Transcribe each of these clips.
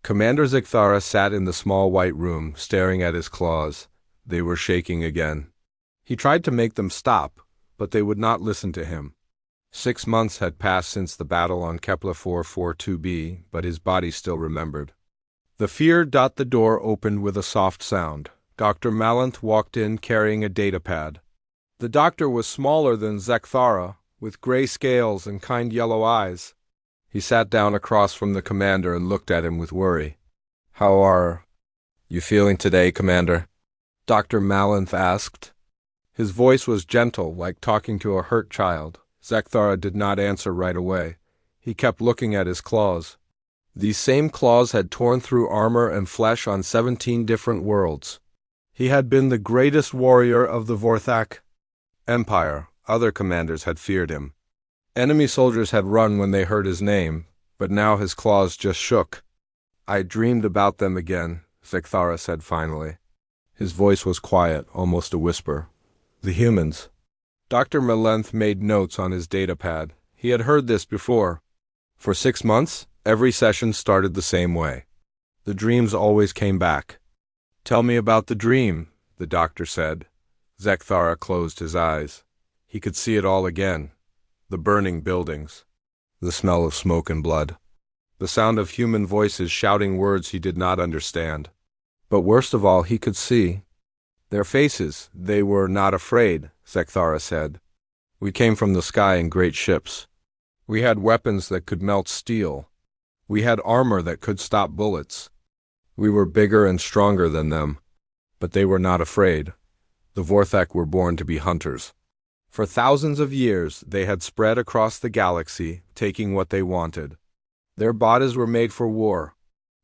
Commander Zikthara sat in the small white room, staring at his claws. They were shaking again. He tried to make them stop, but they would not listen to him. 6 months had passed since the battle on Kepler 442b, but his body still remembered. The fear. The door opened with a soft sound. Dr. Malanth walked in carrying a datapad. The doctor was smaller than Zikthara, with gray scales and kind yellow eyes. He sat down across from the commander and looked at him with worry. "How are you feeling today, Commander?" Dr. Malanth asked. His voice was gentle, like talking to a hurt child. Zikthara did not answer right away. He kept looking at his claws. These same claws had torn through armor and flesh on 17 different worlds. He had been the greatest warrior of the Vorthak Empire. Other commanders had feared him. Enemy soldiers had run when they heard his name, but now his claws just shook. "I dreamed about them again," Zikthara said finally. His voice was quiet, almost a whisper. "The humans." Dr. Malanth made notes on his datapad. He had heard this before. For 6 months, every session started the same way. The dreams always came back. "Tell me about the dream," the doctor said. Zikthara closed his eyes. He could see it all again. The burning buildings. The smell of smoke and blood. The sound of human voices shouting words he did not understand. But worst of all, he could see their faces. "They were not afraid," Zikthara said. "We came from the sky in great ships. We had weapons that could melt steel. We had armor that could stop bullets. We were bigger and stronger than them. But they were not afraid. The Vorthak were born to be hunters. For thousands of years, they had spread across the galaxy, taking what they wanted. Their bodies were made for war.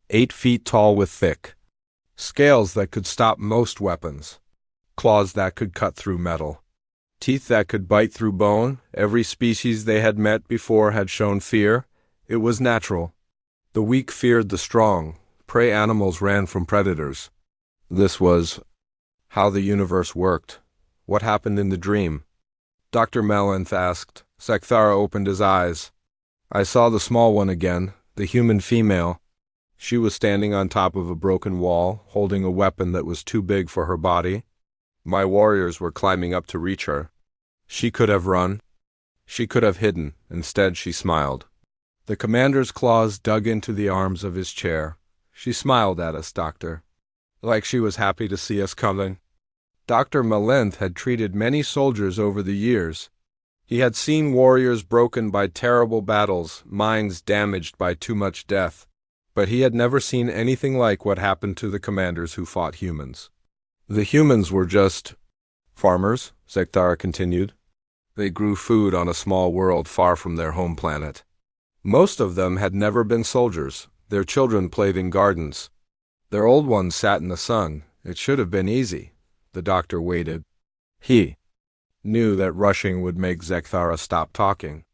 8 feet tall with thick scales that could stop most weapons. Claws that could cut through metal. Teeth that could bite through bone. Every species they had met before had shown fear. It was natural. The weak feared the strong. Prey animals ran from predators. This was how the universe worked. What happened in the dream?" Dr. Malanth asked. Zikthara opened his eyes. "I saw the small one again, the human female. She was standing on top of a broken wall, holding a weapon that was too big for her body. My warriors were climbing up to reach her. She could have run. She could have hidden. Instead, she smiled." The commander's claws dug into the arms of his chair. "She smiled at us, Doctor. Like she was happy to see us coming." Dr. Malanth had treated many soldiers over the years. He had seen warriors broken by terrible battles, minds damaged by too much death. But he had never seen anything like what happened to the commanders who fought humans. "The humans were just farmers," Zikthara continued. "They grew food on a small world far from their home planet. Most of them had never been soldiers. Their children played in gardens. Their old ones sat in the sun. It should have been easy." The doctor waited. He knew that rushing would make Zikthara stop talking.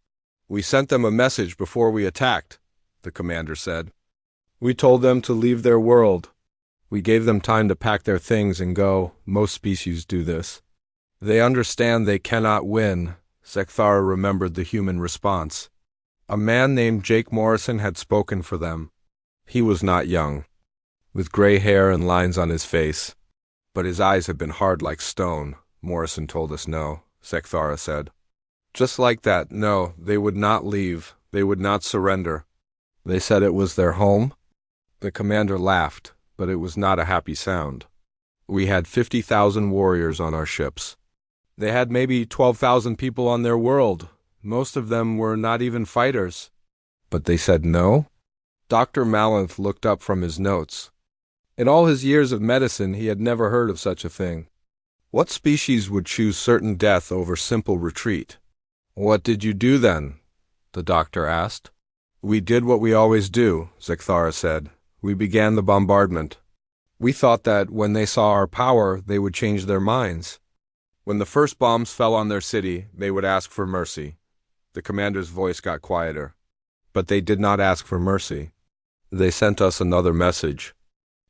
"We sent them a message before we attacked," the commander said. "We told them to leave their world. We gave them time to pack their things and go. Most species do this. They understand they cannot win." Zikthara remembered the human response. A man named Jake Morrison had spoken for them. He was not young, with gray hair and lines on his face. But his eyes had been hard like stone. "Morrison told us no," Zikthara said. "Just like that, no, they would not leave. They would not surrender. They said it was their home." The commander laughed, but it was not a happy sound. "We had 50,000 warriors on our ships. They had maybe 12,000 people on their world. Most of them were not even fighters. But they said no?" Dr. Malanth looked up from his notes. In all his years of medicine, he had never heard of such a thing. What species would choose certain death over simple retreat? "What did you do then?" the doctor asked. "We did what we always do," Zikthara said. "We began the bombardment. We thought that when they saw our power, they would change their minds. When the first bombs fell on their city, they would ask for mercy." The commander's voice got quieter. "But they did not ask for mercy. They sent us another message.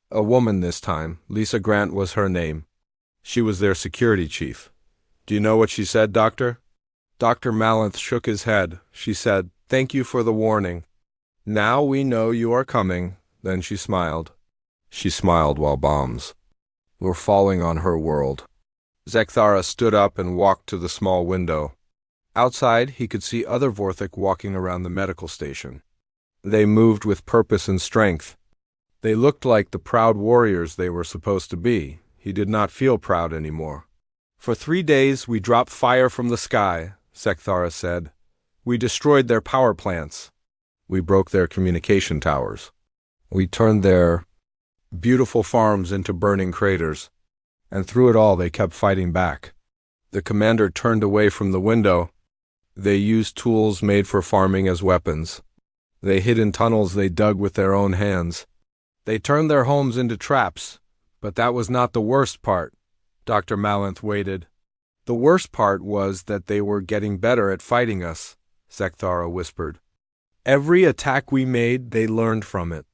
A woman this time. Lisa Grant was her name. She was their security chief. Do you know what she said, Doctor?" Dr. Malanth shook his head. She said, "Thank you for the warning. Now we know you are coming. Then she smiled. She smiled while bombs were falling on her world. Zekthara stood up and walked to the small window. Outside, he could see other Vorthik walking around the medical station. They moved with purpose and strength. They looked like the proud warriors they were supposed to be. He did not feel proud anymore. For 3 days we dropped fire from the sky, Zekthara said. We destroyed their power plants. We broke their communication towers. We turned their beautiful farms into burning craters. And through it all they kept fighting back. The commander turned away from the window. They used tools made for farming as weapons. They hid in tunnels they dug with their own hands. They turned their homes into traps. But that was not the worst part. Dr. Malanth waited. The worst part was that they were getting better at fighting us, Zekthara whispered. Every attack we made, they learned from it.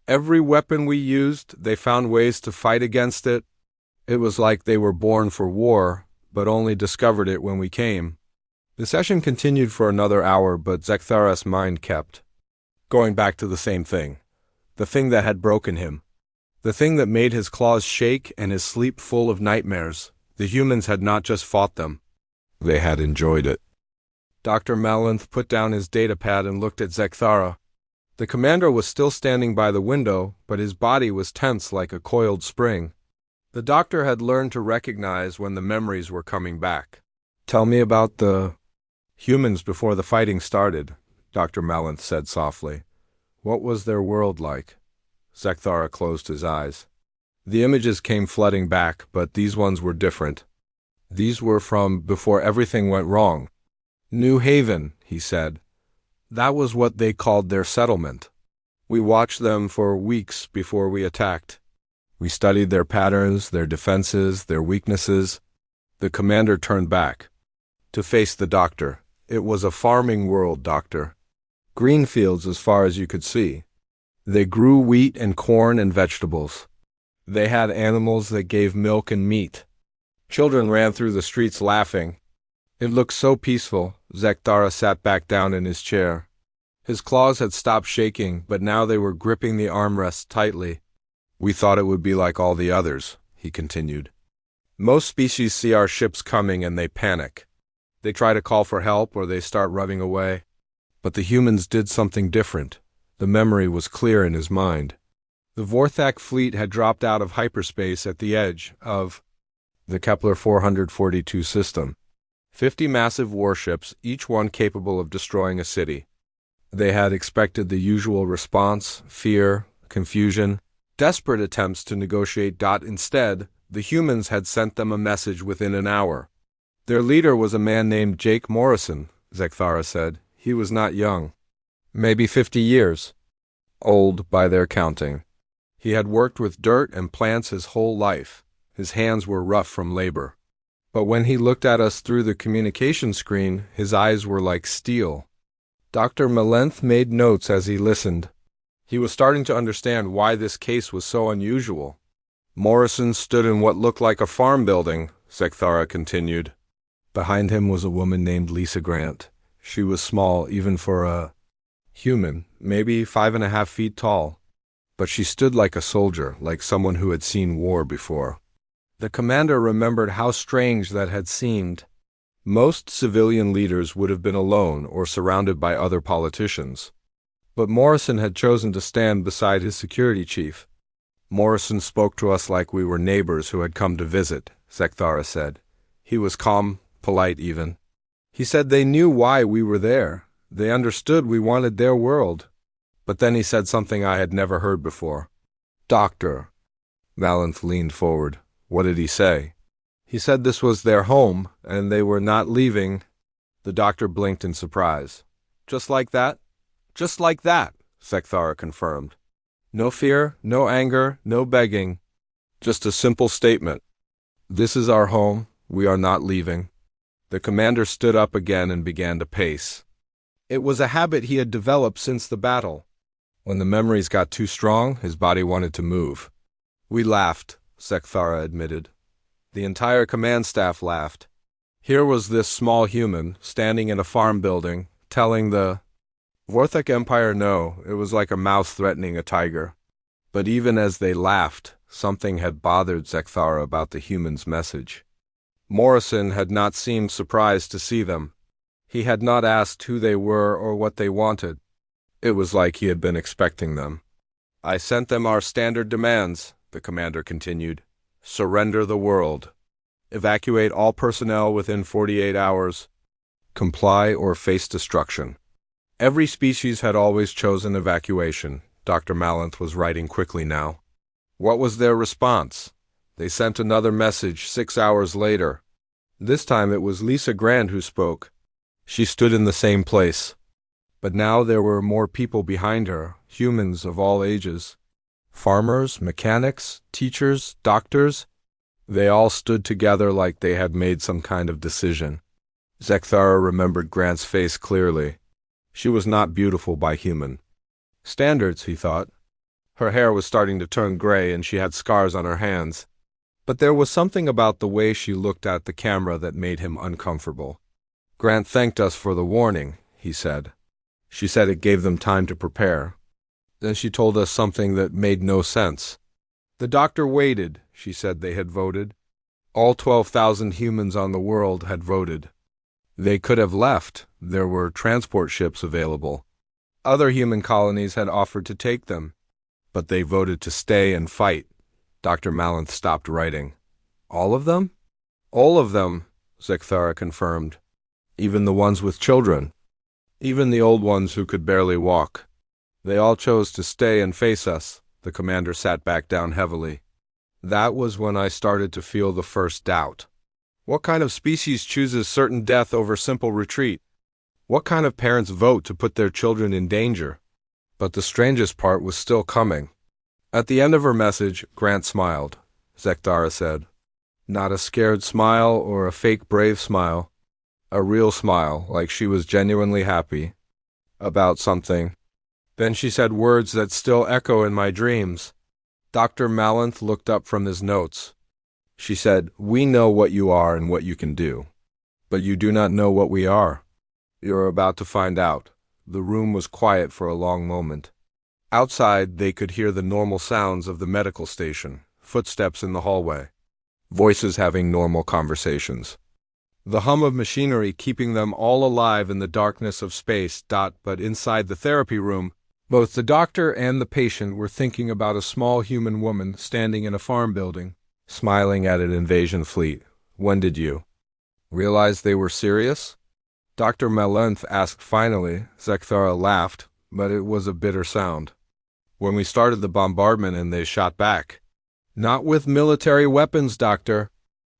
Every weapon we used, they found ways to fight against it. It was like they were born for war, but only discovered it when we came. The session continued for another hour, but Zekthara's mind kept going back to the same thing. The thing that had broken him. The thing that made his claws shake and his sleep full of nightmares. The humans had not just fought them. They had enjoyed it. Dr. Malanth put down his datapad and looked at Zekthara. The commander was still standing by the window, but his body was tense like a coiled spring. The doctor had learned to recognize when the memories were coming back. Tell me about the humans before the fighting started, Dr. Malanth said softly. What was their world like? Zekthara closed his eyes. The images came flooding back, but these ones were different. These were from before everything went wrong. New Haven, he said. That was what they called their settlement. We watched them for weeks before we attacked. We studied their patterns, their defenses, their weaknesses. The commander turned back to face the doctor. It was a farming world, doctor. Green fields as far as you could see. They grew wheat and corn and vegetables. They had animals that gave milk and meat. Children ran through the streets laughing. It looked so peaceful. Zekthara sat back down in his chair. His claws had stopped shaking, but now they were gripping the armrests tightly. We thought it would be like all the others, he continued. Most species see our ships coming and they panic. They try to call for help or they start running away. But the humans did something different. The memory was clear in his mind. The Vorthak fleet had dropped out of hyperspace at the edge of the Kepler 442 system. 50 massive warships, each one capable of destroying a city. They had expected the usual response, fear, confusion, desperate attempts to negotiate. Instead, the humans had sent them a message within an hour. Their leader was a man named Jake Morrison, Zekthara said. He was not young. Maybe 50 years. Old by their counting. He had worked with dirt and plants his whole life. His hands were rough from labor. But when he looked at us through the communication screen, his eyes were like steel. Dr. Malanth made notes as he listened. He was starting to understand why this case was so unusual. Morrison stood in what looked like a farm building, Zekthara continued. Behind him was a woman named Lisa Grant. She was small even for a human, maybe 5.5 feet tall. But she stood like a soldier, like someone who had seen war before. The commander remembered how strange that had seemed. Most civilian leaders would have been alone or surrounded by other politicians. But Morrison had chosen to stand beside his security chief. Morrison spoke to us like we were neighbors who had come to visit, Zekthara said. He was calm, polite even. He said they knew why we were there. They understood we wanted their world. But then he said something I had never heard before. Doctor. Malanth leaned forward. What did he say? He said this was their home, and they were not leaving. The doctor blinked in surprise. Just like that? Just like that, Zekthara confirmed. No fear, no anger, no begging. Just a simple statement. This is our home. We are not leaving. The commander stood up again and began to pace. It was a habit he had developed since the battle. When the memories got too strong, his body wanted to move. We laughed, Zekthara admitted. The entire command staff laughed. Here was this small human, standing in a farm building, telling the Vorthak Empire no. It was like a mouse threatening a tiger. But even as they laughed, something had bothered Zekthara about the human's message. Morrison had not seemed surprised to see them. He had not asked who they were or what they wanted. It was like he had been expecting them. "I sent them our standard demands," the commander continued. "Surrender the world. Evacuate all personnel within 48 hours. Comply or face destruction." Every species had always chosen evacuation. Dr. Malanth was writing quickly now. What was their response? They sent another message 6 hours later. This time it was Lisa Grand who spoke. She stood in the same place. But now there were more people behind her, humans of all ages. Farmers, mechanics, teachers, doctors. They all stood together like they had made some kind of decision. Zekthara remembered Grant's face clearly. She was not beautiful by human standards, he thought. Her hair was starting to turn gray and she had scars on her hands. But there was something about the way she looked at the camera that made him uncomfortable. "Grant thanked us for the warning," he said. "She said it gave them time to prepare. Then she told us something that made no sense. The doctor waited," she said. "They had voted. All 12,000 humans on the world had voted. They could have left. There were transport ships available. Other human colonies had offered to take them. But they voted to stay and fight." Dr. Malanth stopped writing. "All of them?" "All of them," Zekthara confirmed. "Even the ones with children. Even the old ones who could barely walk. They all chose to stay and face us." The commander sat back down heavily. "That was when I started to feel the first doubt. What kind of species chooses certain death over simple retreat? What kind of parents vote to put their children in danger?" But the strangest part was still coming. At the end of her message, Grant smiled. Zekthara said, "Not a scared smile or a fake brave smile. A real smile, like she was genuinely happy about something." Then she said words that still echo in my dreams. Dr. Malanth looked up from his notes. She said, "We know what you are and what you can do. But you do not know what we are. You're about to find out." The room was quiet for a long moment. Outside, they could hear the normal sounds of the medical station, footsteps in the hallway, voices having normal conversations. The hum of machinery keeping them all alive in the darkness of space. But inside the therapy room, both the doctor and the patient were thinking about a small human woman standing in a farm building, smiling at an invasion fleet. "When did you realize they were serious?" Dr. Malanth asked finally. Zekthara laughed, but it was a bitter sound. "When we started the bombardment and they shot back." "Not with military weapons, Doctor.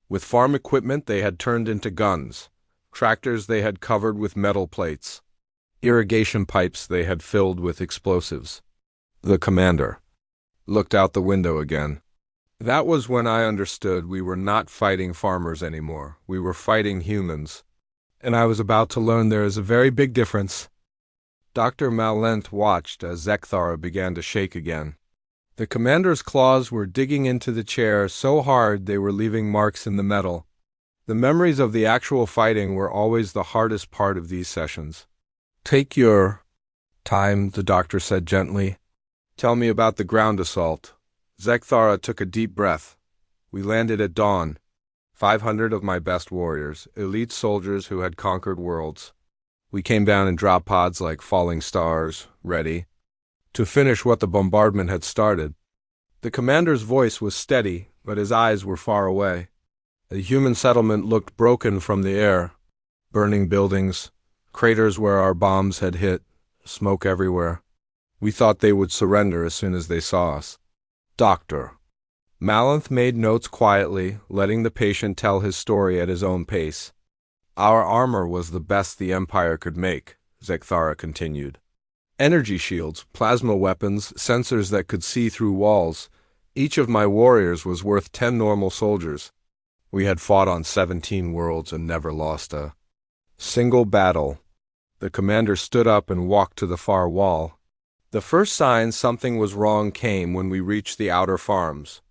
With farm equipment they had turned into guns. Tractors they had covered with metal plates. Irrigation pipes they had filled with explosives." The commander looked out the window again. "That was when I understood we were not fighting farmers anymore. We were fighting humans. And I was about to learn there is a very big difference." Dr. Malanth watched as Zekthara began to shake again. The commander's claws were digging into the chair so hard they were leaving marks in the metal. The memories of the actual fighting were always the hardest part of these sessions. "Take your time," the doctor said gently. "Tell me about the ground assault." Zekthara took a deep breath. "We landed at dawn. 500 of my best warriors, elite soldiers who had conquered worlds. We came down in drop pods like falling stars, ready to finish what the bombardment had started." The commander's voice was steady, but his eyes were far away. The human settlement looked broken from the air. Burning buildings, craters where our bombs had hit, smoke everywhere. We thought they would surrender as soon as they saw us. "Doctor." Malanth made notes quietly, letting the patient tell his story at his own pace. "Our armor was the best the Empire could make," Zekthara continued. "Energy shields, plasma weapons, sensors that could see through walls. Each of my warriors was worth 10 normal soldiers. We had fought on 17 worlds and never lost a single battle." The commander stood up and walked to the far wall. "The first sign something was wrong came when we reached the outer farms.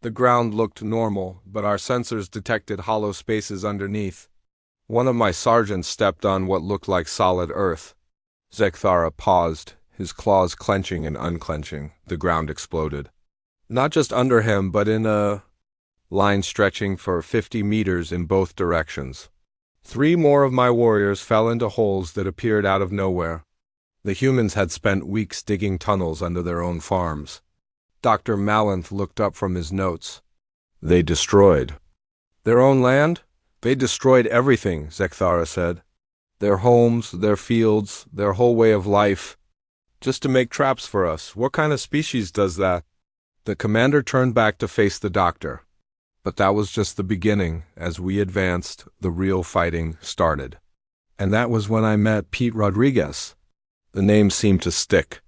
The ground looked normal, but our sensors detected hollow spaces underneath. One of my sergeants stepped on what looked like solid earth." Zekthara paused, his claws clenching and unclenching. The ground exploded. Not just under him, but in a line stretching for 50 meters in both directions. 3 more of my warriors fell into holes that appeared out of nowhere. The humans had spent weeks digging tunnels under their own farms. Dr. Malenth looked up from his notes. They destroyed their own land? They destroyed everything, Zekthara said. Their homes, their fields, their whole way of life. Just to make traps for us. What kind of species does that? The commander turned back to face the doctor. But that was just the beginning. As we advanced, the real fighting started. And that was when I met Pete Rodriguez. The name seemed to stick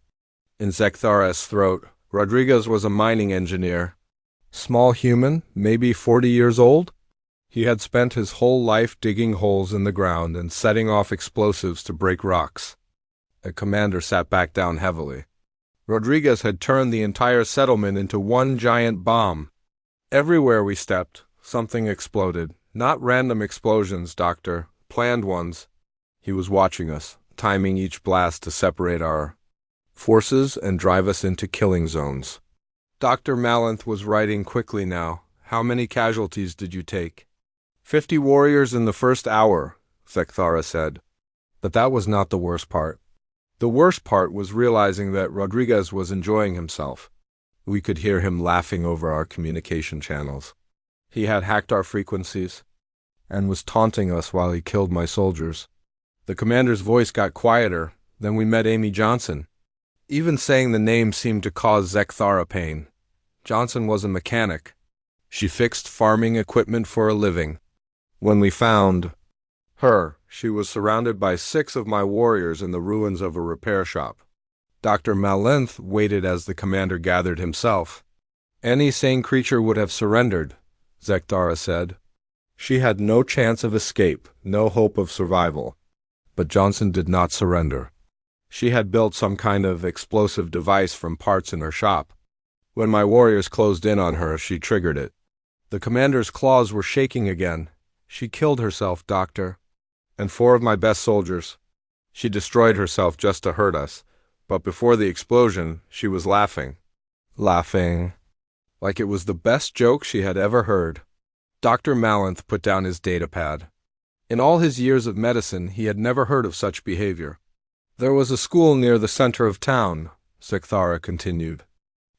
in Zekthara's throat. Rodriguez was a mining engineer. Small human, maybe 40 years old. He had spent his whole life digging holes in the ground and setting off explosives to break rocks. The commander sat back down heavily. Rodriguez had turned the entire settlement into one giant bomb. Everywhere we stepped, something exploded. Not random explosions, Doctor. Planned ones. He was watching us, timing each blast to separate our forces and drive us into killing zones. Dr. Malenth was writing quickly now. How many casualties did you take? 50 warriors in the first hour, Zekthara said. But that was not the worst part. The worst part was realizing that Rodriguez was enjoying himself. We could hear him laughing over our communication channels. He had hacked our frequencies and was taunting us while he killed my soldiers. The commander's voice got quieter. Then we met Amy Johnson. Even saying the name seemed to cause Zekthara pain. Johnson was a mechanic. She fixed farming equipment for a living. When we found her, she was surrounded by 6 of my warriors in the ruins of a repair shop. Dr. Malenth waited as the commander gathered himself. Any sane creature would have surrendered, Zekthara said. She had no chance of escape, no hope of survival. But Johnson did not surrender. She had built some kind of explosive device from parts in her shop. When my warriors closed in on her, she triggered it. The commander's claws were shaking again. She killed herself, Doctor. And 4 of my best soldiers. She destroyed herself just to hurt us. But before the explosion, she was laughing. Laughing. Like it was the best joke she had ever heard. Dr. Malenth put down his datapad. In all his years of medicine, he had never heard of such behavior. There was a school near the center of town, Zekthara continued.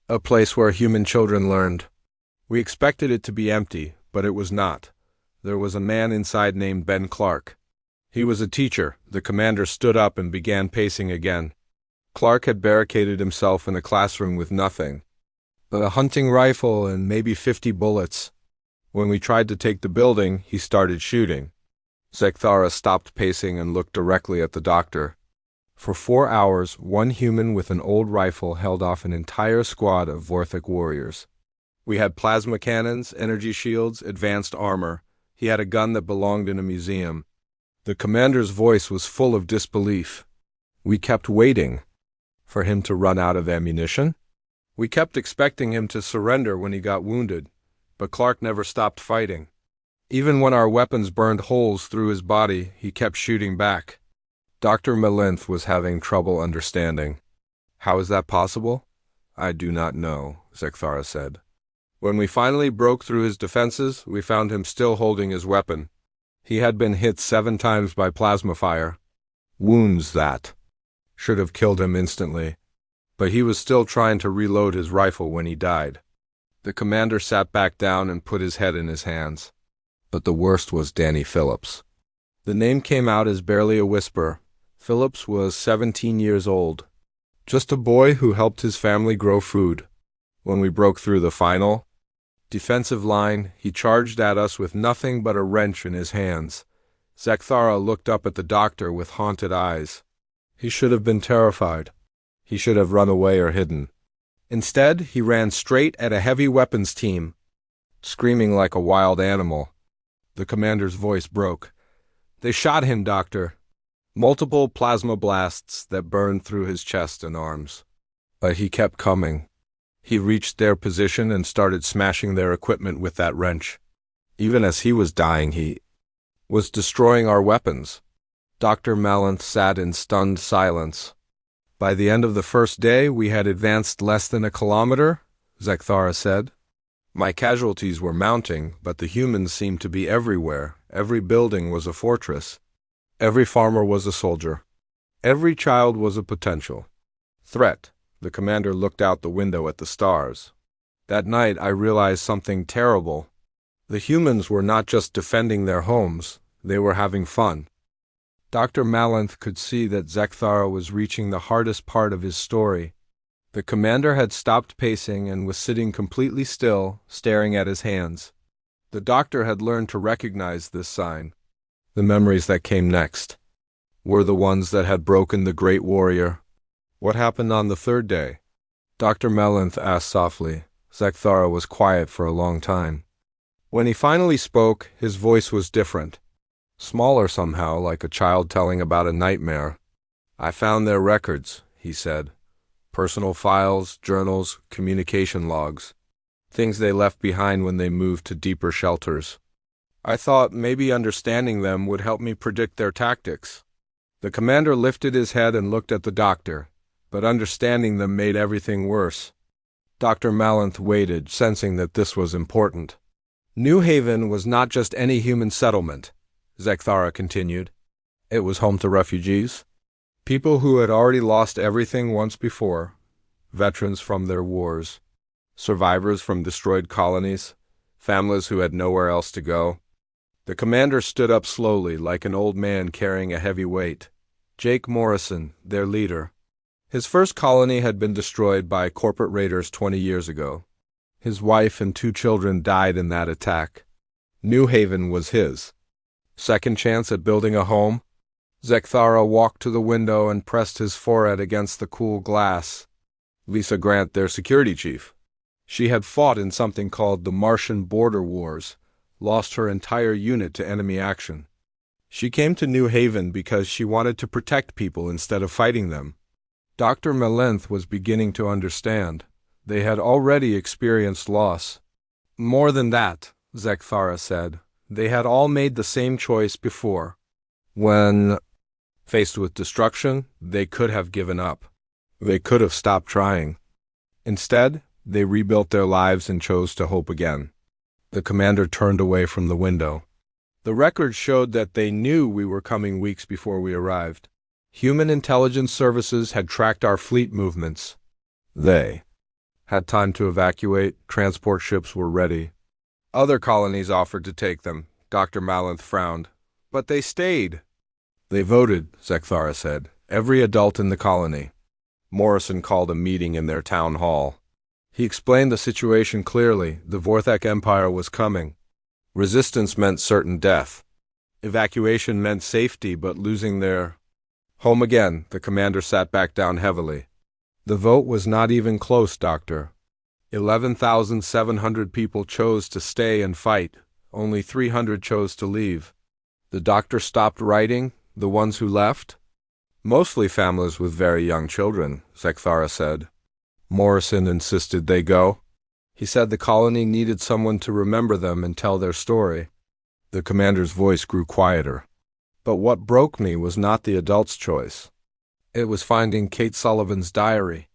A place where human children learned. We expected it to be empty, but it was not. There was a man inside named Ben Clark. He was a teacher. The commander stood up and began pacing again. Clark had barricaded himself in a classroom with nothing but a hunting rifle and maybe 50 bullets. When we tried to take the building, he started shooting. Zekthara stopped pacing and looked directly at the doctor. For 4 hours, one human with an old rifle held off an entire squad of Vorthic warriors. We had plasma cannons, energy shields, advanced armor. He had a gun that belonged in a museum. The commander's voice was full of disbelief. We kept waiting for him to run out of ammunition. We kept expecting him to surrender when he got wounded, but Clark never stopped fighting. Even when our weapons burned holes through his body, he kept shooting back. Dr. Malenth was having trouble understanding. How is that possible? I do not know, Zekthara said. When we finally broke through his defenses, we found him still holding his weapon. He had been hit 7 times by plasma fire. Wounds that should have killed him instantly. But he was still trying to reload his rifle when he died. The commander sat back down and put his head in his hands. But the worst was Danny Phillips. The name came out as barely a whisper. Phillips was 17 years old. Just a boy who helped his family grow food. When we broke through the final defensive line, he charged at us with nothing but a wrench in his hands. Zekthara looked up at the doctor with haunted eyes. He should have been terrified. He should have run away or hidden. Instead, he ran straight at a heavy weapons team, screaming like a wild animal. The commander's voice broke. They shot him, Doctor. Multiple plasma blasts that burned through his chest and arms. But he kept coming. He reached their position and started smashing their equipment with that wrench. Even as he was dying, he was destroying our weapons. Dr. Malenth sat in stunned silence. By the end of the first day, we had advanced less than a kilometer, Zekthara said. My casualties were mounting, but the humans seemed to be everywhere. Every building was a fortress. Every farmer was a soldier. Every child was a potential threat. The commander looked out the window at the stars. That night, I realized something terrible. The humans were not just defending their homes, they were having fun. Dr. Malanth could see that Zekthara was reaching the hardest part of his story. The commander had stopped pacing and was sitting completely still, staring at his hands. The doctor had learned to recognize this sign. The memories that came next were the ones that had broken the great warrior. What happened on the third day? Dr. Malanth asked softly. Zekthara was quiet for a long time. When he finally spoke, his voice was different. Smaller somehow, like a child telling about a nightmare. I found their records, he said. Personal files, journals, communication logs. Things they left behind when they moved to deeper shelters. I thought maybe understanding them would help me predict their tactics. The commander lifted his head and looked at the doctor, but understanding them made everything worse. Dr. Malanth waited, sensing that this was important. New Haven was not just any human settlement, Zekthara continued. It was home to refugees. People who had already lost everything once before. Veterans from their wars. Survivors from destroyed colonies. Families who had nowhere else to go. The commander stood up slowly, like an old man carrying a heavy weight. Jake Morrison, their leader. His first colony had been destroyed by corporate raiders 20 years ago. His wife and 2 children died in that attack. New Haven was his. Second chance at building a home? Zekthara walked to the window and pressed his forehead against the cool glass. Lisa Grant, their security chief. She had fought in something called the Martian Border Wars, lost her entire unit to enemy action. She came to New Haven because she wanted to protect people instead of fighting them. Dr. Malanth was beginning to understand. They had already experienced loss. More than that, Zekthara said. They had all made the same choice before. When faced with destruction, they could have given up. They could have stopped trying. Instead, they rebuilt their lives and chose to hope again. The commander turned away from the window. The records showed that they knew we were coming weeks before we arrived. Human intelligence services had tracked our fleet movements. They had time to evacuate. Transport ships were ready. Other colonies offered to take them. Dr. Malanth frowned. But they stayed. They voted, Zekthara said. Every adult in the colony. Morrison called a meeting in their town hall. He explained the situation clearly. The Vorthek Empire was coming. Resistance meant certain death. Evacuation meant safety, but losing their home again. The commander sat back down heavily. The vote was not even close, Doctor. 11,700 people chose to stay and fight. Only 300 chose to leave. The doctor stopped writing. The ones who left? Mostly families with very young children, Zekthara said. Morrison insisted they go. He said the colony needed someone to remember them and tell their story. The commander's voice grew quieter. But what broke me was not the adult's choice. It was finding Kate Sullivan's diary.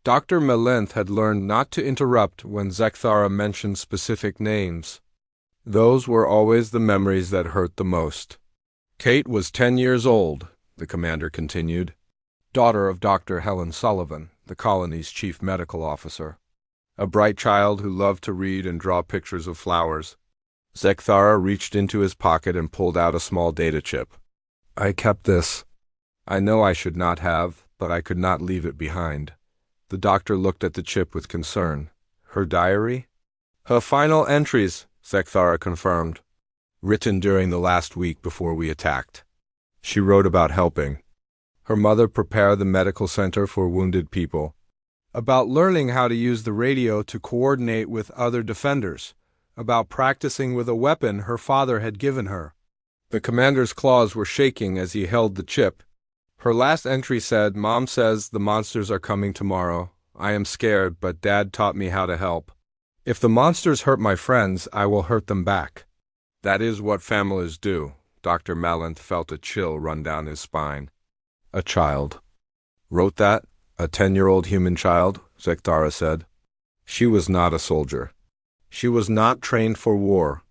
Dr. Malanth had learned not to interrupt when Zekthara mentioned specific names. Those were always the memories that hurt the most. Kate was 10 years old, the commander continued, daughter of Dr. Helen Sullivan, the colony's chief medical officer. A bright child who loved to read and draw pictures of flowers. Zekthara reached into his pocket and pulled out a small data chip. I kept this. I know I should not have, but I could not leave it behind. The doctor looked at the chip with concern. Her diary? Her final entries, Zekthara confirmed. Written during the last week before we attacked. She wrote about helping her mother prepare the medical center for wounded people, about learning how to use the radio to coordinate with other defenders, about practicing with a weapon her father had given her. The commander's claws were shaking as he held the chip. Her last entry said, Mom says the monsters are coming tomorrow. I am scared, but Dad taught me how to help. If the monsters hurt my friends, I will hurt them back. That is what families do. Dr. Malanth felt a chill run down his spine. A child Wrote that? A 10-year-old human child, Zekthara said. She was not a soldier. She was not trained for war.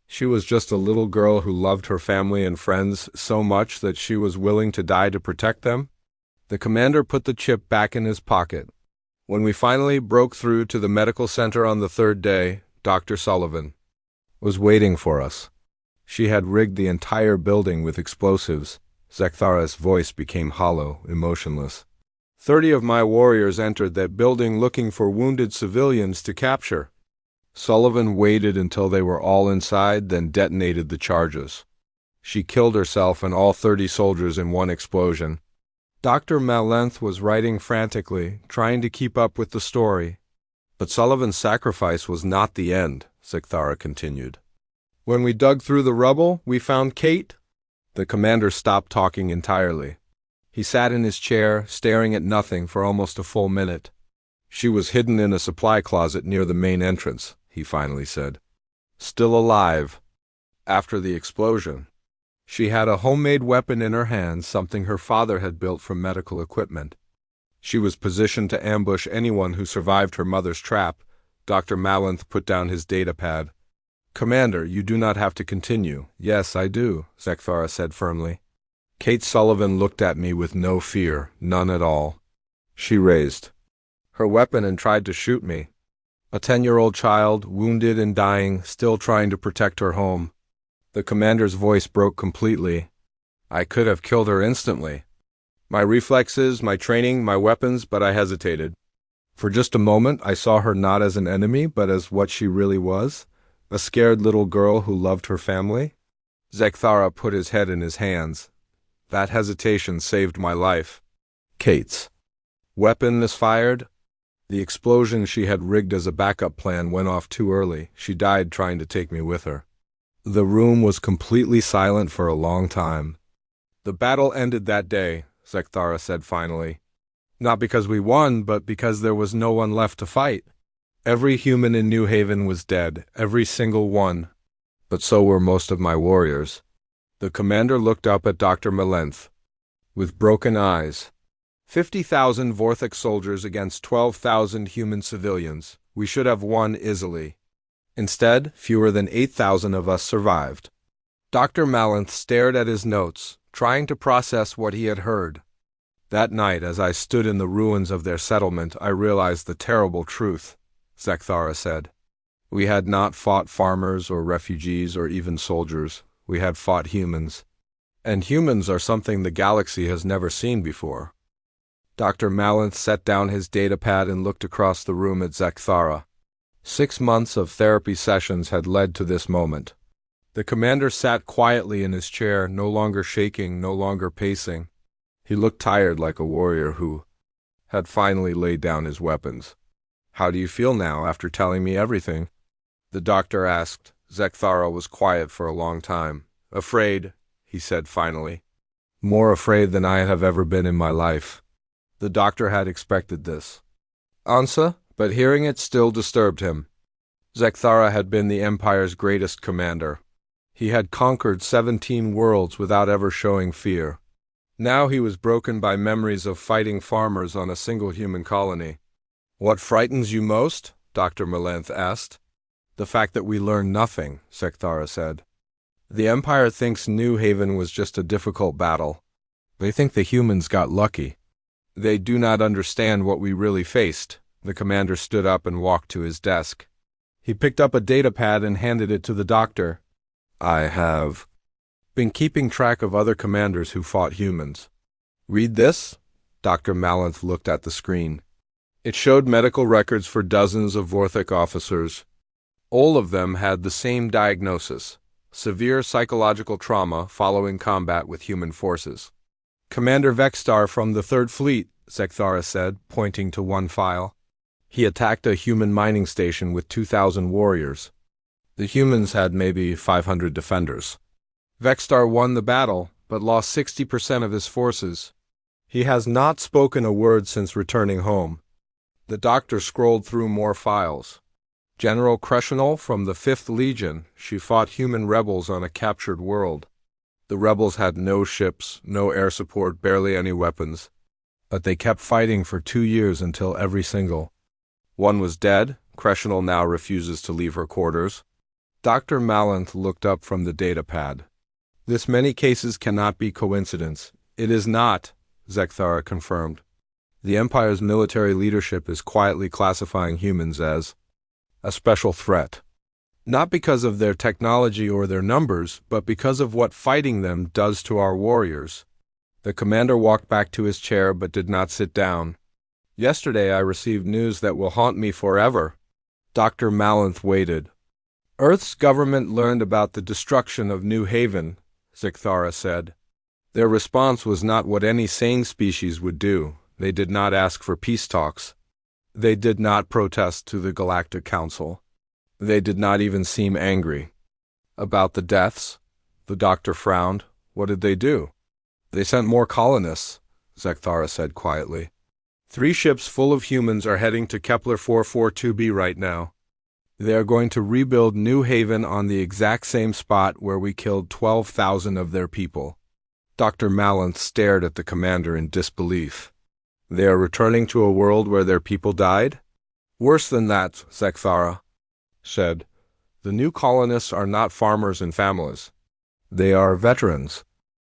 She was just a little girl who loved her family and friends so much that she was willing to die to protect them. The commander put the chip back in his pocket. When we finally broke through to the medical center on the third day, Dr. Sullivan was waiting for us. She had rigged the entire building with explosives. Zekthara's voice became hollow, emotionless. 30 of my warriors entered that building looking for wounded civilians to capture. Sullivan waited until they were all inside, then detonated the charges. She killed herself and all 30 soldiers in one explosion. Dr. Malenth was writing frantically, trying to keep up with the story. But Sullivan's sacrifice was not the end, Zekthara continued. When we dug through the rubble, we found Kate. The commander stopped talking entirely. He sat in his chair, staring at nothing for almost a full minute. She was hidden in a supply closet near the main entrance, he finally said. Still alive. After the explosion. She had a homemade weapon in her hands, something her father had built from medical equipment. She was positioned to ambush anyone who survived her mother's trap. Dr. Malenth put down his datapad. Commander, you do not have to continue. Yes, I do, Zekthara said firmly. Kate Sullivan looked at me with no fear, none at all. She raised her weapon and tried to shoot me. A 10-year-old child, wounded and dying, still trying to protect her home. The commander's voice broke completely. I could have killed her instantly. My reflexes, my training, my weapons, but I hesitated. For just a moment, I saw her not as an enemy, but as what she really was, a scared little girl who loved her family. Zekthara put his head in his hands. That hesitation saved my life. Kate's weapon misfired. The explosion she had rigged as a backup plan went off too early. She died trying to take me with her. The room was completely silent for a long time. The battle ended that day, Zekthara said finally. Not because we won, but because there was no one left to fight. Every human in New Haven was dead, every single one. But so were most of my warriors. The commander looked up at Dr. Malenth. With broken eyes. 50,000 Vorthok soldiers against 12,000 human civilians. We should have won easily. Instead, fewer than 8,000 of us survived. Dr. Malenth stared at his notes, trying to process what he had heard. That night, as I stood in the ruins of their settlement, I realized the terrible truth, Zekthara said. We had not fought farmers or refugees or even soldiers. We had fought humans. And humans are something the galaxy has never seen before. Dr. Malenth set down his datapad and looked across the room at Zekthara. 6 months of therapy sessions had led to this moment. The commander sat quietly in his chair, no longer shaking, no longer pacing. He looked tired, like a warrior who had finally laid down his weapons. How do you feel now, after telling me everything? The doctor asked. Zekthara was quiet for a long time. Afraid, he said finally. More afraid than I have ever been in my life. The doctor had expected this answer, but hearing it still disturbed him. Zekthara had been the Empire's greatest commander. He had conquered 17 worlds without ever showing fear. Now he was broken by memories of fighting farmers on a single human colony. What frightens you most? Dr. Malenth asked. The fact that we learned nothing, Zekthara said. The Empire thinks New Haven was just a difficult battle. They think the humans got lucky. They do not understand what we really faced. The commander stood up and walked to his desk. He picked up a datapad and handed it to the doctor. I have been keeping track of other commanders who fought humans. Read this? Dr. Malenth looked at the screen. It showed medical records for dozens of Vorthok officers. All of them had the same diagnosis: severe psychological trauma following combat with human forces. Commander Vextar from the 3rd Fleet, Zekthara said, pointing to one file. He attacked a human mining station with 2,000 warriors. The humans had maybe 500 defenders. Vextar won the battle, but lost 60% of his forces. He has not spoken a word since returning home. The doctor scrolled through more files. General Kreshenol from the 5th Legion. She fought human rebels on a captured world. The rebels had no ships, no air support, barely any weapons. But they kept fighting for 2 years until every single one was dead. Crescenal now refuses to leave her quarters. Dr. Malanth looked up from the data pad. This many cases cannot be coincidence. It is not, Zekthara confirmed. The Empire's military leadership is quietly classifying humans as a special threat. Not because of their technology or their numbers, but because of what fighting them does to our warriors. The commander walked back to his chair but did not sit down. Yesterday I received news that will haunt me forever. Dr. Malanth waited. Earth's government learned about the destruction of New Haven, Zekthara said. Their response was not what any sane species would do. They did not ask for peace talks. They did not protest to the Galactic Council. They did not even seem angry. About the deaths? The doctor frowned. What did they do? They sent more colonists, Zekthara said quietly. 3 ships full of humans are heading to Kepler 442b right now. They are going to rebuild New Haven on the exact same spot where we killed 12,000 of their people. Dr. Malanth stared at the commander in disbelief. They are returning to a world where their people died? Worse than that, Zekthara said. The new colonists are not farmers and families. They are veterans,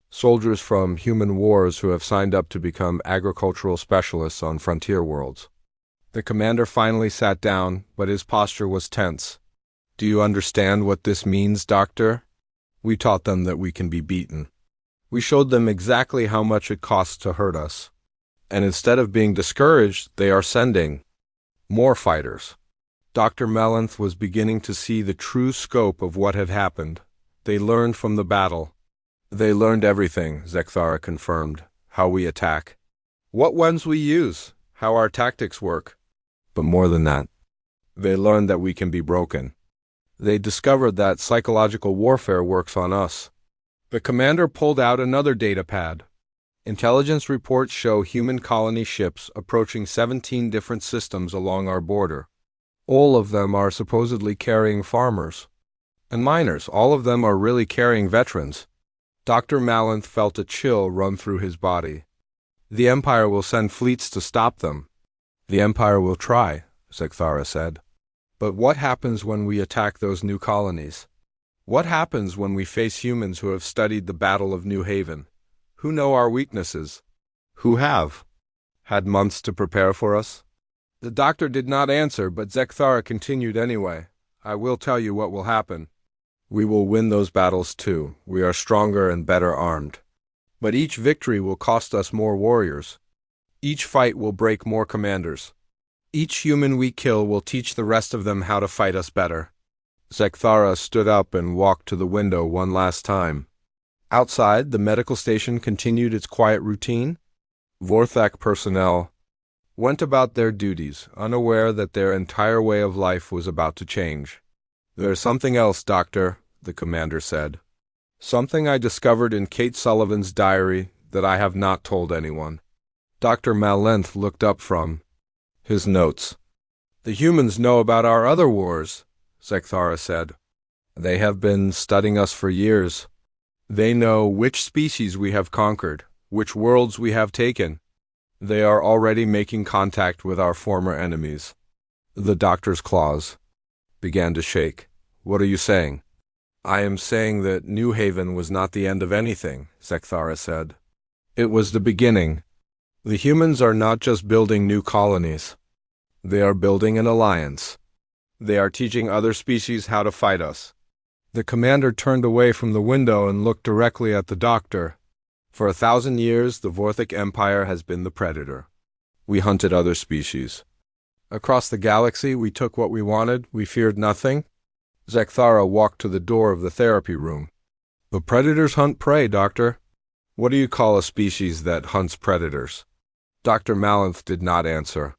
soldiers from human wars who have signed up to become agricultural specialists on frontier worlds. The commander finally sat down, but his posture was tense. Do you understand what this means, Doctor? We taught them that we can be beaten. We showed them exactly how much it costs to hurt us. And instead of being discouraged, they are sending more fighters. Dr. Malanth was beginning to see the true scope of what had happened. They learned from the battle. They learned everything, Zekthara confirmed. How we attack. What weapons we use. How our tactics work. But more than that, they learned that we can be broken. They discovered that psychological warfare works on us. The commander pulled out another data pad. Intelligence reports show human colony ships approaching 17 different systems along our border. All of them are supposedly carrying farmers and miners. All of them are really carrying veterans. Dr. Malanth felt a chill run through his body. The Empire will send fleets to stop them. The Empire will try, Zekthara said. But what happens when we attack those new colonies? What happens when we face humans who have studied the Battle of New Haven? Who know our weaknesses? Who have had months to prepare for us? The doctor did not answer, but Zekthara continued anyway. I will tell you what will happen. We will win those battles too. We are stronger and better armed. But each victory will cost us more warriors. Each fight will break more commanders. Each human we kill will teach the rest of them how to fight us better. Zekthara stood up and walked to the window one last time. Outside, the medical station continued its quiet routine. Vorthak personnel went about their duties, unaware that their entire way of life was about to change. There's something else, Doctor, the commander said. Something I discovered in Kate Sullivan's diary that I have not told anyone. Dr. Malanth looked up from his notes. The humans know about our other wars, Zekthara said. They have been studying us for years. They know which species we have conquered, which worlds we have taken. They are already making contact with our former enemies. The doctor's claws began to shake. What are you saying? I am saying that New Haven was not the end of anything, Zekthara said. It was the beginning. The humans are not just building new colonies. They are building an alliance. They are teaching other species how to fight us. The commander turned away from the window and looked directly at the doctor. For 1,000 years, the Vorthak Empire has been the predator. We hunted other species. Across the galaxy, we took what we wanted. We feared nothing. Zekthara walked to the door of the therapy room. But predators hunt prey, Doctor. What do you call a species that hunts predators? Dr. Malanth did not answer.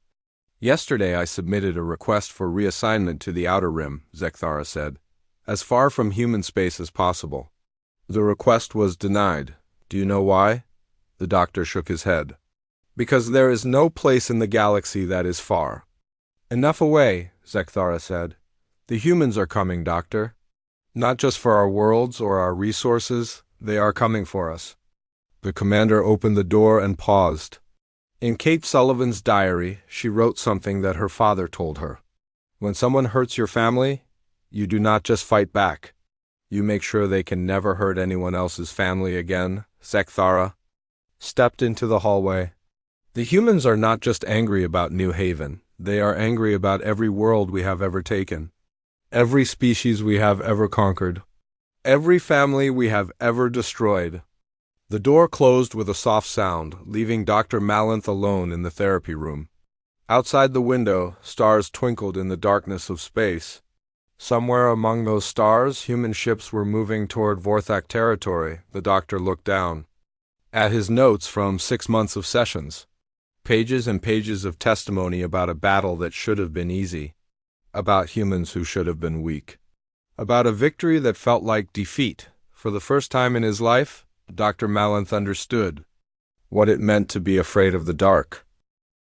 Yesterday I submitted a request for reassignment to the Outer Rim, Zekthara said, as far from human space as possible. The request was denied. Do you know why? The doctor shook his head. Because there is no place in the galaxy that is far. Enough away, Zekthara said. The humans are coming, Doctor. Not just for our worlds or our resources, they are coming for us. The commander opened the door and paused. In Kate Sullivan's diary, she wrote something that her father told her. When someone hurts your family, you do not just fight back. You make sure they can never hurt anyone else's family again. Sekthara stepped into the hallway. The humans are not just angry about New Haven, they are angry about every world we have ever taken, every species we have ever conquered, every family we have ever destroyed. The door closed with a soft sound, leaving Dr. Malanth alone in the therapy room. Outside the window, stars twinkled in the darkness of space. Somewhere among those stars, human ships were moving toward Vorthak territory. The doctor looked down at his notes from 6 months of sessions. Pages and pages of testimony about a battle that should have been easy, about humans who should have been weak, about a victory that felt like defeat. For the first time in his life, Dr. Malanth understood what it meant to be afraid of the dark.